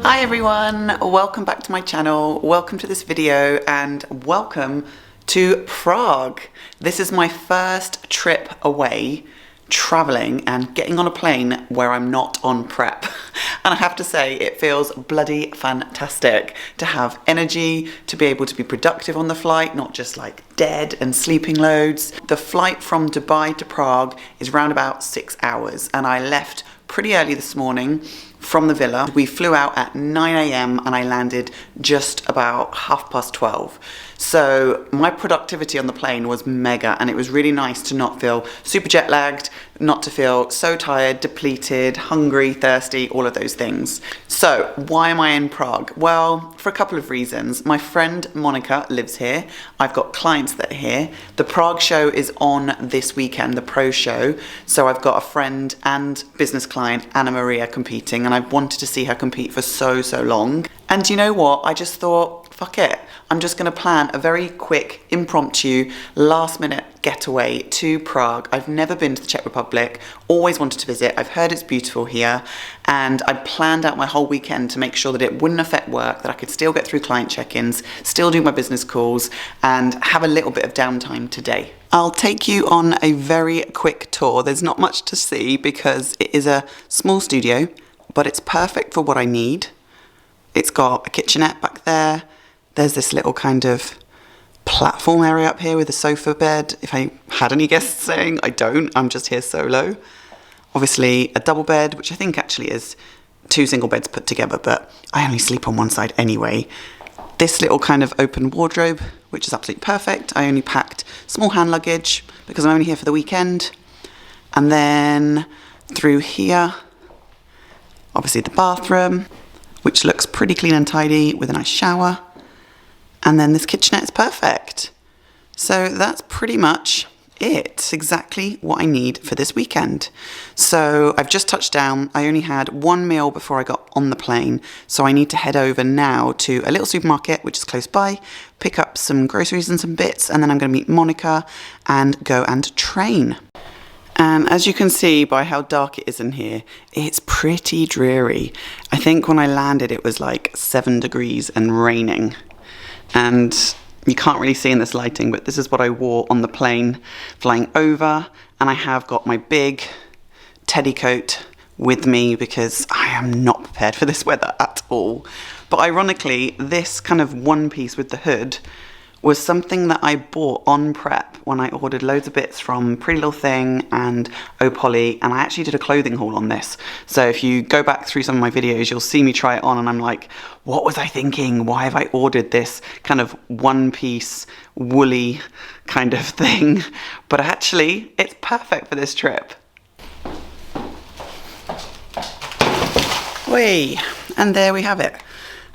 Hi everyone, welcome back to my channel, welcome to this video and welcome to Prague. This is my first trip away, traveling and getting on a plane where I'm not on prep. And I have to say, it feels bloody fantastic to have energy, to be able to be productive on the flight, not just like dead and sleeping loads. The flight from Dubai to Prague is around about 6 hours and I left pretty early this morning from the villa. We flew out at 9 a.m. and I landed just about 12:30. So my productivity on the plane was mega and it was really nice to not feel super jet lagged, not to feel so tired, depleted, hungry, thirsty, all of those things. So why am I in Prague? Well, for a couple of reasons. My friend Monica lives here. I've got clients that are here. The Prague show is on this weekend, the pro show. So I've got a friend and business client, Anna Maria, competing and I've wanted to see her compete for so long. And you know what? I just thought, fuck it. I'm just going to plan a very quick, impromptu, last-minute getaway to Prague. I've never been to the Czech Republic, always wanted to visit. I've heard it's beautiful here, and I planned out my whole weekend to make sure that it wouldn't affect work, that I could still get through client check-ins, still do my business calls, and have a little bit of downtime today. I'll take you on a very quick tour. There's not much to see because it is a small studio, but it's perfect for what I need. It's got a kitchenette back there. There's this little kind of platform area up here with a sofa bed. If I had any guests staying, I don't. I'm just here solo. Obviously a double bed, which I think actually is 2 single beds put together, but I only sleep on one side anyway. This little kind of open wardrobe, which is absolutely perfect. I only packed small hand luggage because I'm only here for the weekend. And then through here, obviously the bathroom, which looks pretty clean and tidy with a nice shower. And then this kitchenette is perfect. So that's pretty much it. It's exactly what I need for this weekend. So I've just touched down. I only had one meal before I got on the plane. So I need to head over now to a little supermarket, which is close by, pick up some groceries and some bits. And then I'm going to meet Monica and go and train. And as you can see by how dark it is in here, it's pretty dreary. I think when I landed, it was like 7 degrees and raining. And you can't really see in this lighting, but this is what I wore on the plane flying over. And I have got my big teddy coat with me because I am not prepared for this weather at all. But ironically, this kind of one piece with the hood was something that I bought on prep when I ordered loads of bits from Pretty Little Thing and Opoly, and I actually did a clothing haul on this. So if you go back through some of my videos, you'll see me try it on and I'm like, what was I thinking? Why have I ordered this kind of one-piece woolly kind of thing? But actually, it's perfect for this trip. Whee! And there we have it.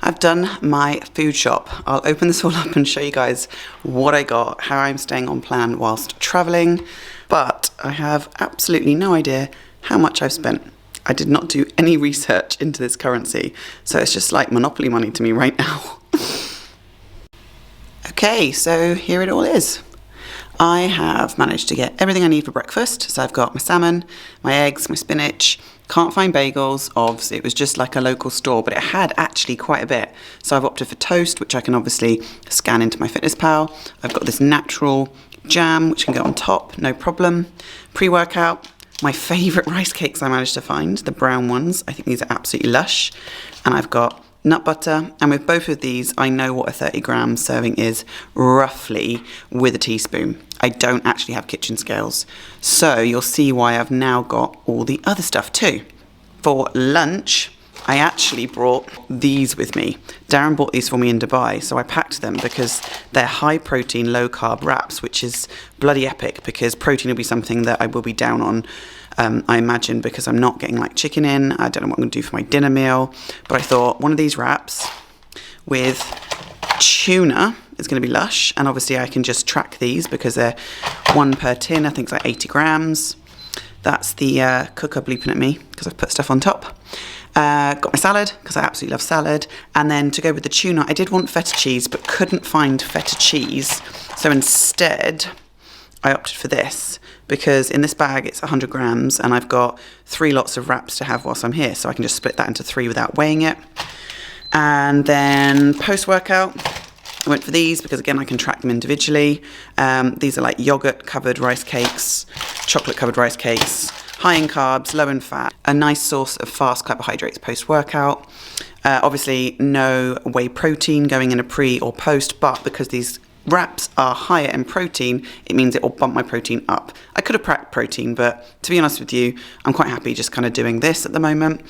I've done my food shop. I'll open this all up and show you guys what I got, how I'm staying on plan whilst traveling, but I have absolutely no idea how much I've spent. I did not do any research into this currency, so it's just like Monopoly money to me right now. Okay, so here it all is. I have managed to get everything I need for breakfast. So I've got my salmon, my eggs, my spinach. Can't find bagels. Obviously, it was just like a local store, but it had actually quite a bit. So I've opted for toast, which I can obviously scan into my FitnessPal. I've got this natural jam, which can go on top, no problem. Pre-workout. My favourite rice cakes I managed to find, the brown ones. I think these are absolutely lush. And I've got nut butter, and with both of these I know what a 30-gram serving is roughly with a teaspoon. I don't actually have kitchen scales, so you'll see why I've now got all the other stuff too. For lunch I actually brought these with me. Darren bought these for me in Dubai, so I packed them because they're high protein, low carb wraps, which is bloody epic because protein will be something that I will be down on, I imagine, because I'm not getting like chicken in. I don't know what I'm going to do for my dinner meal, but I thought one of these wraps with tuna is going to be lush, and obviously I can just track these because they're 1 per tin. I think it's like 80 grams. That's the cooker bleeping at me because I've put stuff on top. Got my salad because I absolutely love salad, and then to go with the tuna I did want feta cheese but couldn't find feta cheese, so instead I opted for this because in this bag it's 100 grams and I've got 3 lots of wraps to have whilst I'm here, so I can just split that into 3 without weighing it. And then post-workout, I went for these because, again, I can track them individually. These are like yogurt-covered rice cakes, chocolate-covered rice cakes, high in carbs, low in fat, a nice source of fast carbohydrates post-workout. Obviously, no whey protein going in a pre or post, but because these wraps are higher in protein, it means it will bump my protein up. I could have packed protein, but to be honest with you, I'm quite happy just kind of doing this at the moment.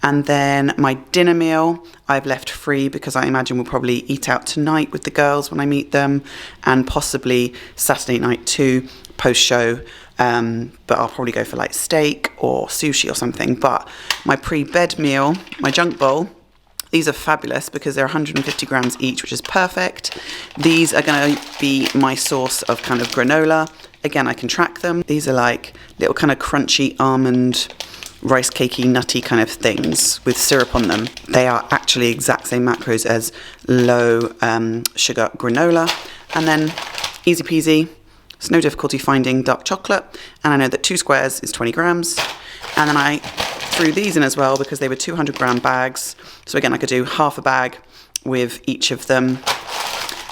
And then my dinner meal, I've left free because I imagine we'll probably eat out tonight with the girls when I meet them, and possibly Saturday night too, post-show. But I'll probably go for like steak or sushi or something. But my pre-bed meal, my junk bowl, these are fabulous because they're 150 grams each, which is perfect. These are going to be my source of kind of granola. Again, I can track them. These are like little kind of crunchy almond, rice cakey, nutty kind of things with syrup on them. They are actually exact same macros as low sugar granola. And then easy peasy, it's no difficulty finding dark chocolate. And I know that 2 squares is 20 grams. And then I threw these in as well because they were 200 gram bags. So again, I could do half a bag with each of them.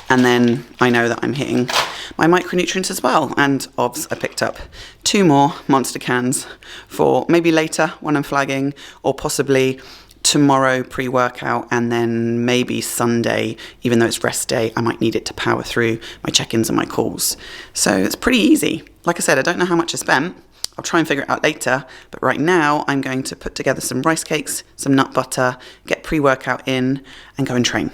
And then I know that I'm hitting my micronutrients as well. And obviously I picked up 2 more Monster cans for maybe later when I'm flagging, or possibly tomorrow pre-workout, and then maybe Sunday, even though it's rest day, I might need it to power through my check-ins and my calls. So it's pretty easy. Like I said, I don't know how much I spent. I'll try and figure it out later, but right now I'm going to put together some rice cakes, some nut butter, get pre-workout in, and go and train.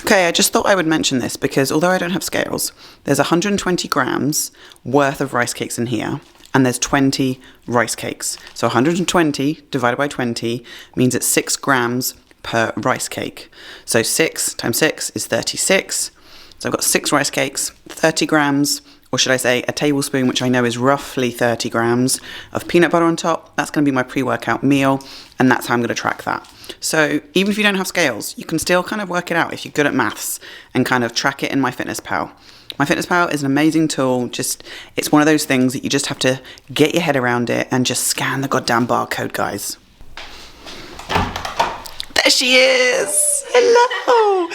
Okay, I just thought I would mention this because although I don't have scales, there's 120 grams worth of rice cakes in here, and there's 20 rice cakes. So 120 divided by 20 means it's 6 grams per rice cake. So 6 times 6 is 36. So I've got 6 rice cakes, 30 grams, or should I say a tablespoon, which I know is roughly 30 grams of peanut butter on top. That's going to be my pre-workout meal, and that's how I'm going to track that. So even if you don't have scales, you can still kind of work it out if you're good at maths and kind of track it in MyFitnessPal. MyFitnessPal is an amazing tool. It's one of those things that you just have to get your head around it and just scan the goddamn barcode, guys. There she is! Hello!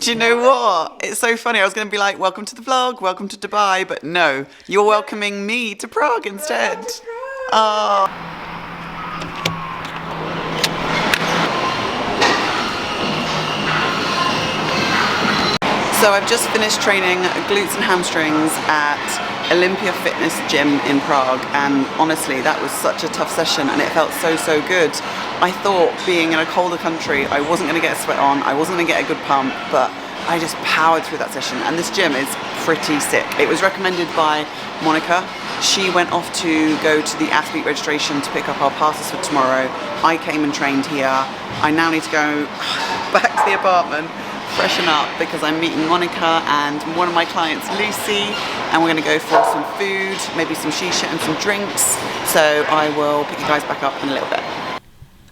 Do you know what? It's so funny. I was going to be like, welcome to the vlog, welcome to Dubai, but no, you're welcoming me to Prague instead. Oh. So I've just finished training glutes and hamstrings at Olympia Fitness Gym in Prague, and honestly that was such a tough session and it felt so good. I thought being in a colder country I wasn't going to get a sweat on, I wasn't going to get a good pump, but I just powered through that session, and this gym is pretty sick. It was recommended by Monica. She went off to go to the athlete registration to pick up our passes for tomorrow. I came and trained here. I now need to go back to the apartment, freshen up, because I'm meeting Monica and one of my clients, Lucy, and we're going to go for some food, maybe some shisha and some drinks. So I will pick you guys back up in a little bit.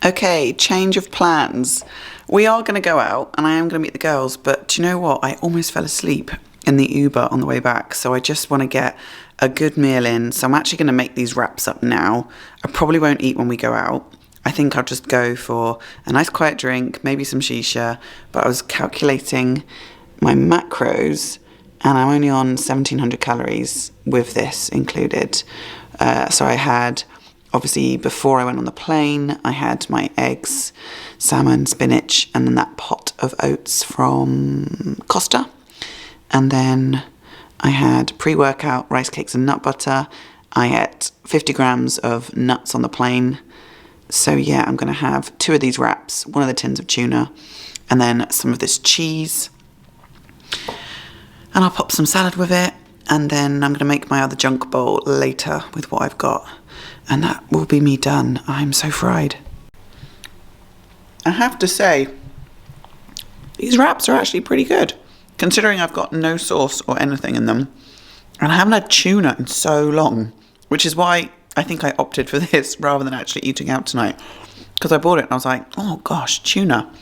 Okay, change of plans. We are going to go out and I am going to meet the girls, but do you know what? I almost fell asleep in the Uber on the way back, so I just want to get a good meal in. So I'm actually going to make these wraps up now. I probably won't eat when we go out. I think I'll just go for a nice quiet drink, maybe some shisha, but I was calculating my macros and I'm only on 1700 calories with this included. So I had, obviously before I went on the plane, I had my eggs, salmon, spinach, and then that pot of oats from Costa. And then I had pre-workout rice cakes and nut butter. I ate 50 grams of nuts on the plane. So yeah, I'm going to have 2 of these wraps, 1 of the tins of tuna, and then some of this cheese. And I'll pop some salad with it. And then I'm going to make my other junk bowl later with what I've got. And that will be me done. I'm so fried. I have to say, these wraps are actually pretty good, considering I've got no sauce or anything in them. And I haven't had tuna in so long, which is why I think I opted for this rather than actually eating out tonight. Because I bought it and I was like, oh gosh, tuna.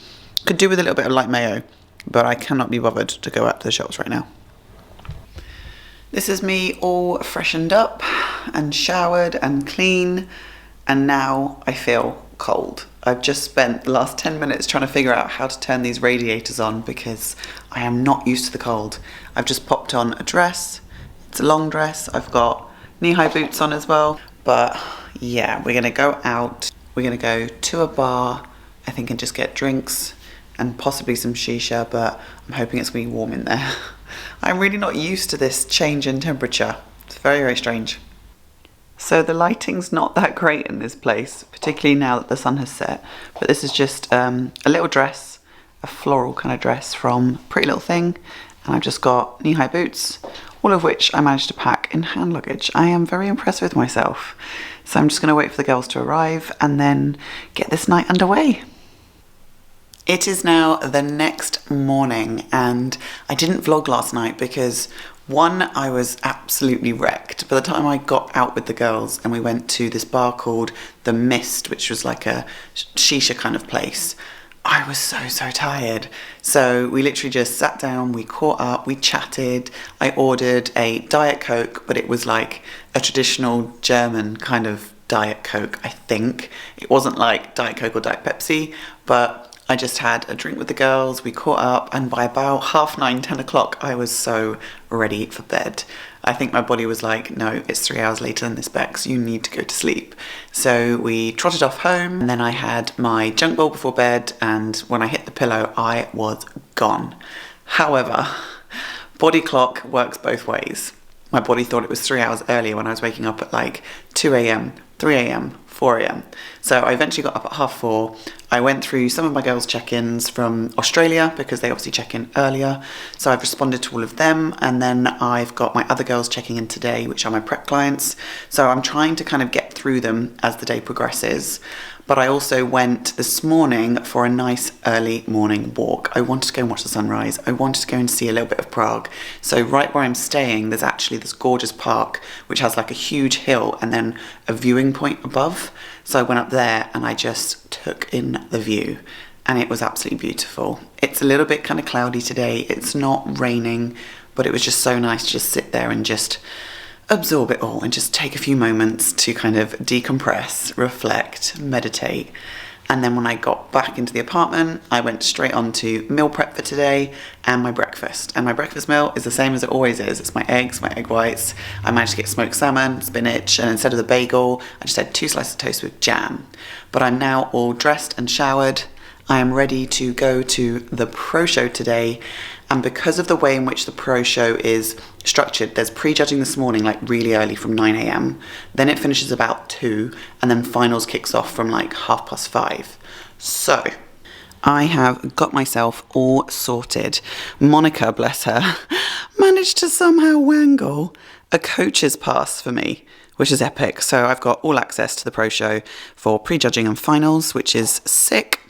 Could do with a little bit of light mayo, but I cannot be bothered to go out to the shops right now. This is me all freshened up and showered and clean, and now I feel cold. I've just spent the last 10 minutes trying to figure out how to turn these radiators on because I am not used to the cold. I've just popped on a dress. It's a long dress. I've got knee-high boots on as well. But yeah, we're gonna go out. We're gonna go to a bar, I think, and just get drinks and possibly some shisha, but I'm hoping it's gonna be warm in there. I'm really not used to this change in temperature. It's very, very strange. So the lighting's not that great in this place, particularly now that the sun has set. But this is just a little dress, a floral kind of dress from Pretty Little Thing. And I've just got knee-high boots, all of which I managed to pack in hand luggage. I am very impressed with myself. So I'm just gonna wait for the girls to arrive and then get this night underway. It is now the next morning and I didn't vlog last night because one, I was absolutely wrecked. By the time I got out with the girls and we went to this bar called The Mist, which was like a shisha kind of place, I was so tired. So we literally just sat down, we caught up, we chatted. I ordered a Diet Coke, but it was like a traditional German kind of Diet Coke, I think. It wasn't like Diet Coke or Diet Pepsi, but I just had a drink with the girls, we caught up, and by about 9:30, 10 o'clock, I was so ready for bed. I think my body was like, no, it's 3 hours later than this, Bex, you need to go to sleep. So we trotted off home, and then I had my junk bowl before bed, and when I hit the pillow, I was gone. However, body clock works both ways. My body thought it was 3 hours earlier when I was waking up at like 2 a.m, 3 a.m, 4 a.m. So I eventually got up at 4:30. I went through some of my girls' check-ins from Australia because they obviously check in earlier. So I've responded to all of them. And then I've got my other girls checking in today, which are my prep clients. So I'm trying to kind of get through them as the day progresses. But I also went this morning for a nice early morning walk. I wanted to go and watch the sunrise. I wanted to go and see a little bit of Prague. So right where I'm staying, there's actually this gorgeous park, which has like a huge hill and then a viewing point above. So I went up there and I just took in the view and it was absolutely beautiful. It's a little bit kind of cloudy today. It's not raining, but it was just so nice to just sit there and just absorb it all and just take a few moments to kind of decompress, reflect, meditate. And then when I got back into the apartment, I went straight on to meal prep for today and my breakfast. And my breakfast meal is the same as it always is. It's my eggs, my egg whites. I managed to get smoked salmon, spinach, and instead of the bagel, I just had 2 slices of toast with jam. But I'm now all dressed and showered. I am ready to go to the pro show today. And because of the way in which the pro show is structured, there's pre-judging this morning, like really early from 9 a.m. Then it finishes about 2, and then finals kicks off from like 5:30. So I have got myself all sorted. Monica, bless her, managed to somehow wangle a coach's pass for me, which is epic. So I've got all access to the pro show for pre-judging and finals, which is sick.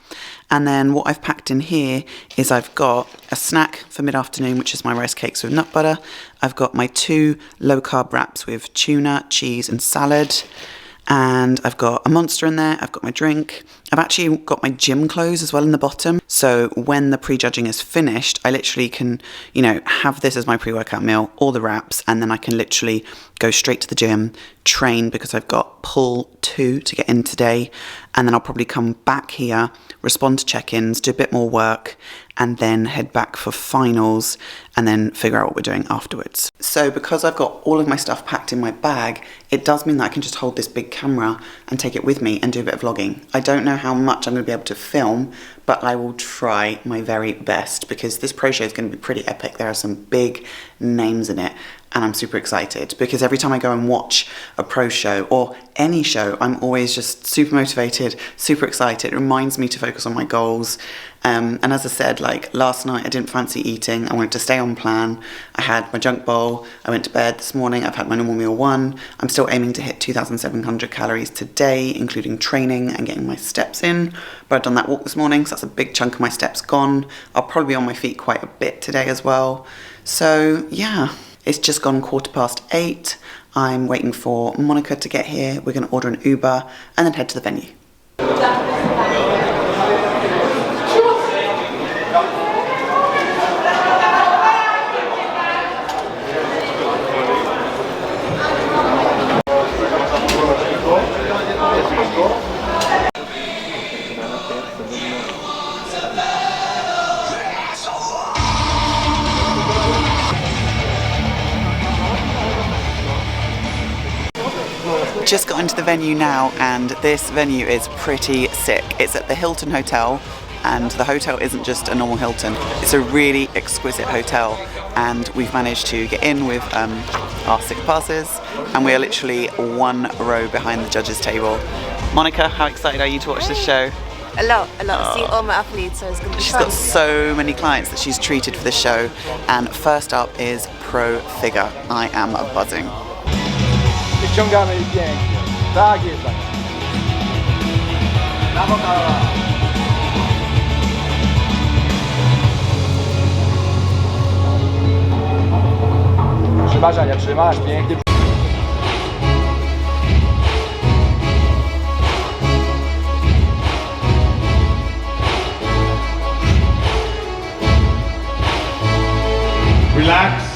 And then what I've packed in here is I've got a snack for mid-afternoon, which is my rice cakes with nut butter. I've got my 2 low-carb wraps with tuna, cheese and salad. And I've got a Monster in there. I've got my drink. I've actually got my gym clothes as well in the bottom. So when the pre-judging is finished, I literally can, have this as my pre-workout meal, all the wraps, and then I can literally go straight to the gym, train because I've got pull 2 to get in today. And then I'll probably come back here, respond to check-ins, do a bit more work, and then head back for finals and then figure out what we're doing afterwards. So because I've got all of my stuff packed in my bag, it does mean that I can just hold this big camera and take it with me and do a bit of vlogging. I don't know how much I'm going to be able to film, but I will try my very best because this pro show is going to be pretty epic. There are some big names in it. And I'm super excited because every time I go and watch a pro show or any show, I'm always just super motivated, super excited. It reminds me to focus on my goals. And as I said, like last night, I didn't fancy eating. I wanted to stay on plan. I had my junk bowl. I went to bed this morning. I've had my normal meal 1. I'm still aiming to hit 2,700 calories today, including training and getting my steps in. But I've done that walk this morning, so that's a big chunk of my steps gone. I'll probably be on my feet quite a bit today as well. So yeah. It's just gone 8:15. I'm waiting for Monica to get here. We're going to order an Uber and then head to the venue. just got into the venue now, and this venue is pretty sick. It's at the Hilton Hotel, and the hotel isn't just a normal Hilton. It's a really exquisite hotel, and we've managed to get in with our 6 passes, and we are literally 1 row behind the judges' table. Monica, how excited are you to watch this show? A lot. See all my athletes, so it's going to be She's fun. got so many clients that she's treated for this show, and first up is Pro Figure. I am buzzing. Wyciągamy i pięknie. Tak jest. Brawo, Karola. Trzymasz, Ania, trzymasz. Pięknie. Relax.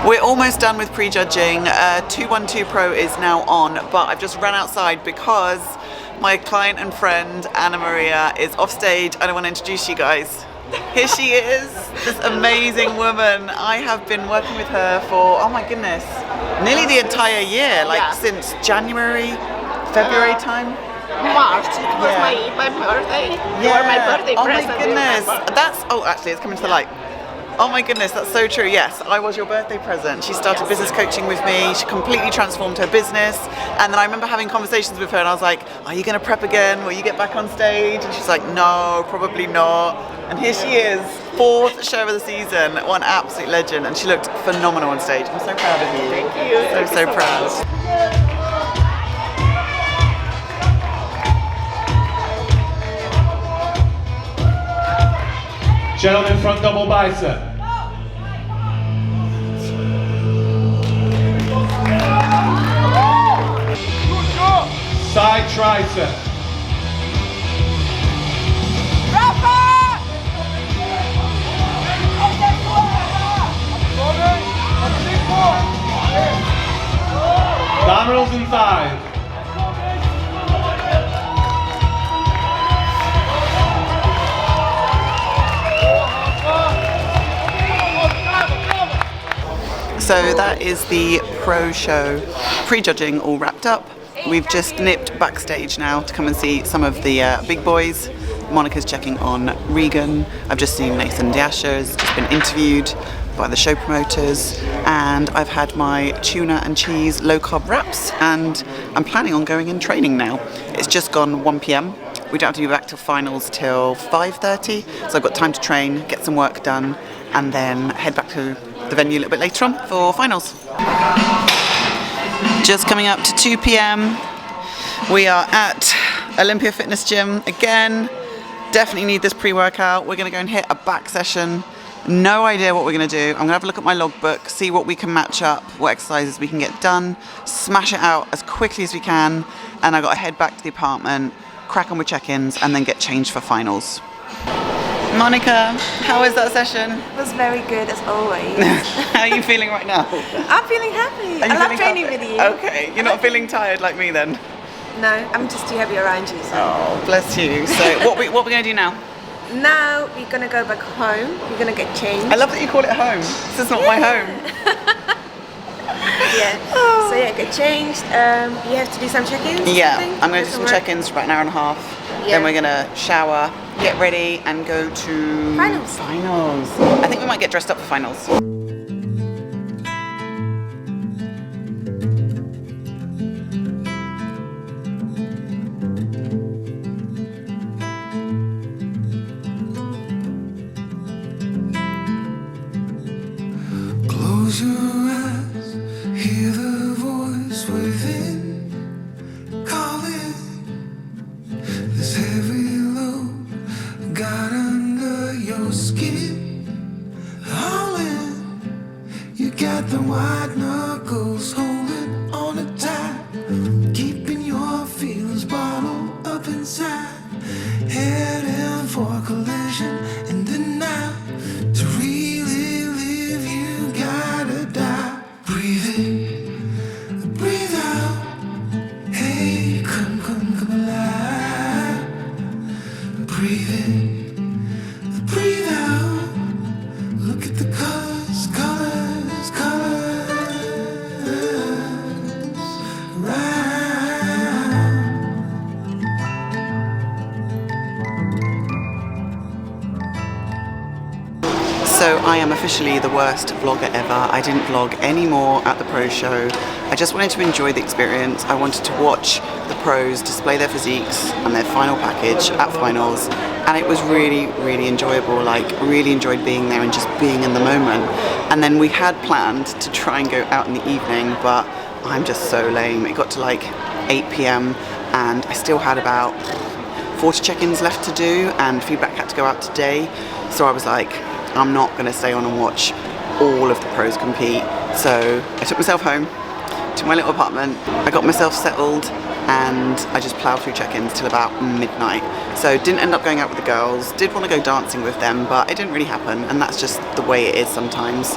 We're almost done with prejudging. 212 Pro is now on, but I've just run outside because my client and friend Anna Maria is off stage, and I want to introduce you guys. Here she is, this amazing woman. I have been working with her for, oh my goodness, nearly the entire year, like since January, February time. March. It was my birthday. Yeah. Or my birthday present. Oh my goodness. That's, oh actually it's coming to the light. Oh my goodness, that's so true. Yes, I was your birthday present. She started business coaching with me. She completely transformed her business. And then I remember having conversations with her, and I was like, are you going to prep again? Will you get back on stage? And she's like, no, probably not. And here she is, 4th show of the season, one absolute legend. And she looked phenomenal on stage. I'm so proud of you. Thank you. So proud. Gentlemen, front double bicep. Side tricep. Abdominals and thighs. So that is the pro show. Prejudging all wrapped up. We've just nipped backstage now to come and see some of the big boys. Monica's checking on Regan. I've just seen Nathan Diasher's just been interviewed by the show promoters, and I've had my tuna and cheese low carb wraps, and I'm planning on going in training now. It's just gone 1 p.m. We don't have to be back till finals till 5:30, so I've got time to train, get some work done, and then head back to the venue a little bit later on for finals. Just coming up to 2 p.m. We are at Olympia Fitness Gym again. Definitely need this pre-workout. We're going to go and hit a back session. No idea what we're going to do. I'm going to have a look at my logbook, see what we can match up, what exercises we can get done, smash it out as quickly as we can, and I've got to head back to the apartment, crack on with check-ins, and then get changed for finals. Monica, how was that session? It was very good as always. How are you feeling right now? I'm feeling happy. I love training with you. Okay, you're not feeling tired like me then? No, I'm just too happy around you. So. Oh, bless you. So what we're going to do now? Now we're going to go back home. We're going to get changed. I love that you call it home. This is not my home. Yeah. So yeah, get changed. You have to do some check-ins. Yeah, I'm going to do some check-ins for about an hour and a half. Yeah. Then we're going to shower, get ready, and go to finals. I think we might get dressed up for finals. Close your eyes, hear the voice within, calling. This heavy load got under your skin, hauling. You got the white knuckles holding on it tight, keeping your feelings bottled up inside, heading for collision in the night. officially the worst vlogger ever. I didn't vlog anymore at the pro show. I just wanted to enjoy the experience. I wanted to watch the pros display their physiques and their final package at finals, and it was really, really enjoyable. Like, really enjoyed being there and just being in the moment. And then we had planned to try and go out in the evening, but I'm just so lame. It got to like 8 p.m. and I still had about 40 check-ins left to do, and feedback had to go out today. So I was like, I'm not going to stay on and watch all of the pros compete. So I took myself home to my little apartment. I got myself settled and I just ploughed through check-ins till about midnight. So didn't end up going out with the girls. Did want to go dancing with them, but it didn't really happen, and that's just the way it is sometimes.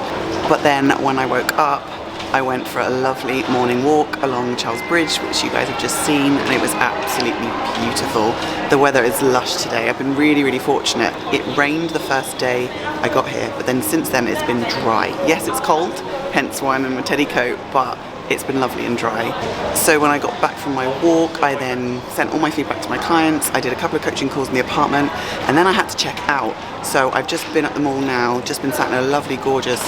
But then when I woke up, I went for a lovely morning walk along Charles Bridge, which you guys have just seen, and it was absolutely beautiful. The weather is lush today. I've been really, really fortunate. It rained the first day I got here, but then since then it's been dry. Yes, it's cold, hence why I'm in my teddy coat, but it's been lovely and dry. So when I got back from my walk, I then sent all my feedback to my clients. I did a couple of coaching calls in the apartment, and then I had to check out. So I've just been at the mall now, just been sat in a lovely, gorgeous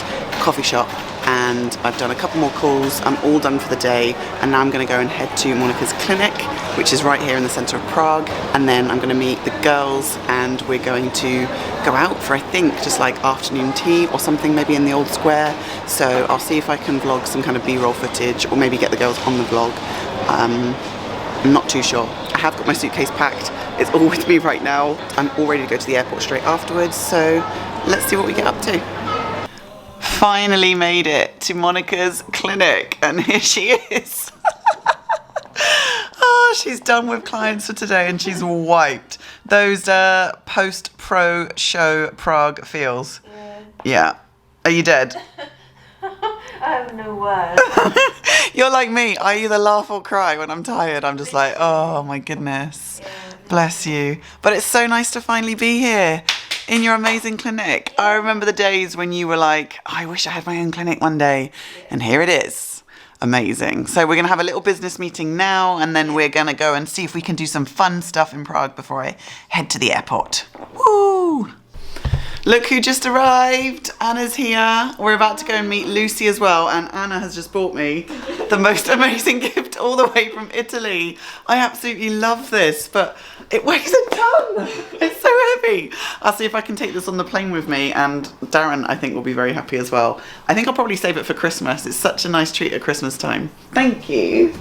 coffee shop, and I've done a couple more calls. I'm all done for the day, and now I'm going to go and head to Monica's clinic, which is right here in the centre of Prague, and then I'm going to meet the girls, and we're going to go out for, I think, just like afternoon tea or something, maybe in the old square. So I'll see if I can vlog some kind of b-roll footage, or maybe get the girls on the vlog. I'm not too sure. I have got my suitcase packed. It's all with me right now. I'm all ready to go to the airport straight afterwards, so let's see what we get up to. Finally made it to Monica's clinic, and here she is. Oh, she's done with clients for today and she's wiped. Those post-pro show Prague feels. Yeah. Are you dead? I have no words. You're like me. I either laugh or cry when I'm tired. I'm just like, oh my goodness. Bless you. But it's so nice to finally be here in your amazing clinic. I remember the days when you were like, I wish I had my own clinic one day. And here it is. Amazing. So we're going to have a little business meeting now, and then we're going to go and see if we can do some fun stuff in Prague before I head to the airport. Woo! Look who just arrived. Anna's here. We're about to go and meet Lucy as well, and Anna has just bought me the most amazing gift all the way from Italy. I absolutely love this, but it weighs a ton. It's so heavy. I'll see if I can take this on the plane with me, and Darren, I think, will be very happy as well. I think I'll probably save it for Christmas. It's such a nice treat at Christmas time. Thank you.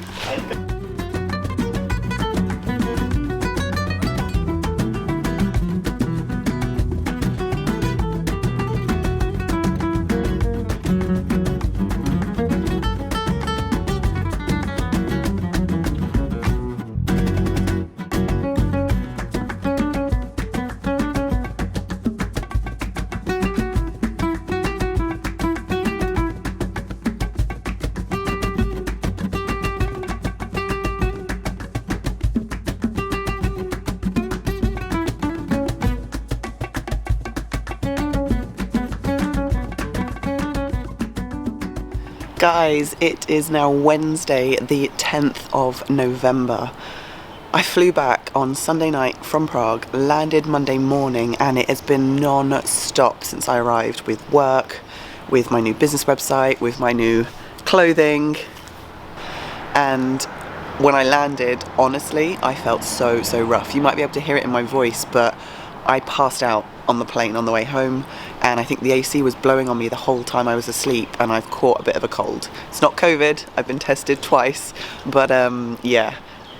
Guys, it is now Wednesday, the 10th of November. I flew back on Sunday night from Prague, landed Monday morning, and it has been non-stop since I arrived, with work, with my new business website, with my new clothing. And when I landed, honestly, I felt so rough. You might be able to hear it in my voice, but I passed out on the plane on the way home, and I think the AC was blowing on me the whole time I was asleep, and I've caught a bit of a cold. It's not COVID, I've been tested twice, but yeah,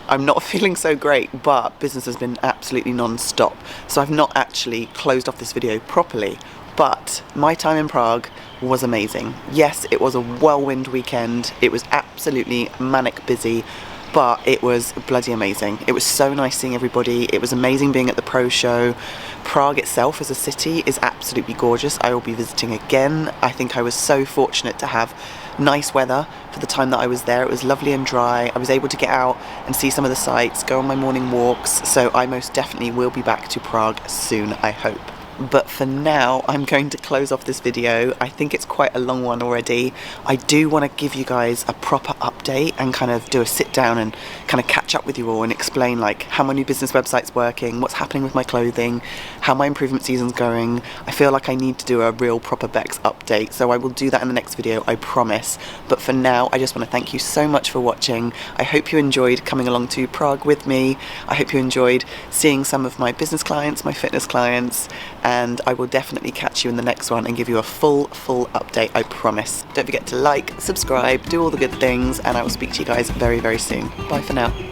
I'm not feeling so great, but business has been absolutely non-stop, so I've not actually closed off this video properly. But my time in Prague was amazing. Yes, it was a whirlwind weekend, it was absolutely manic busy, but it was bloody amazing. It was so nice seeing everybody. It was amazing being at the pro show. Prague itself as a city is absolutely gorgeous. I will be visiting again. I think I was so fortunate to have nice weather for the time that I was there. It was lovely and dry. I was able to get out and see some of the sights, go on my morning walks. So I most definitely will be back to Prague soon, I hope. But for now, I'm going to close off this video. I think it's quite a long one already. I do want to give you guys a proper update and kind of do a sit down and kind of catch up with you all and explain like how my new business website's working, what's happening with my clothing, how my improvement season's going. I feel like I need to do a real proper Bex update, so I will do that in the next video, I promise. But for now, I just want to thank you so much for watching. I hope you enjoyed coming along to Prague with me. I hope you enjoyed seeing some of my business clients, my fitness clients, and I will definitely catch you in the next one and give you a full update, I promise. Don't forget to like, subscribe, do all the good things, and I will speak to you guys very, very soon. Bye for now.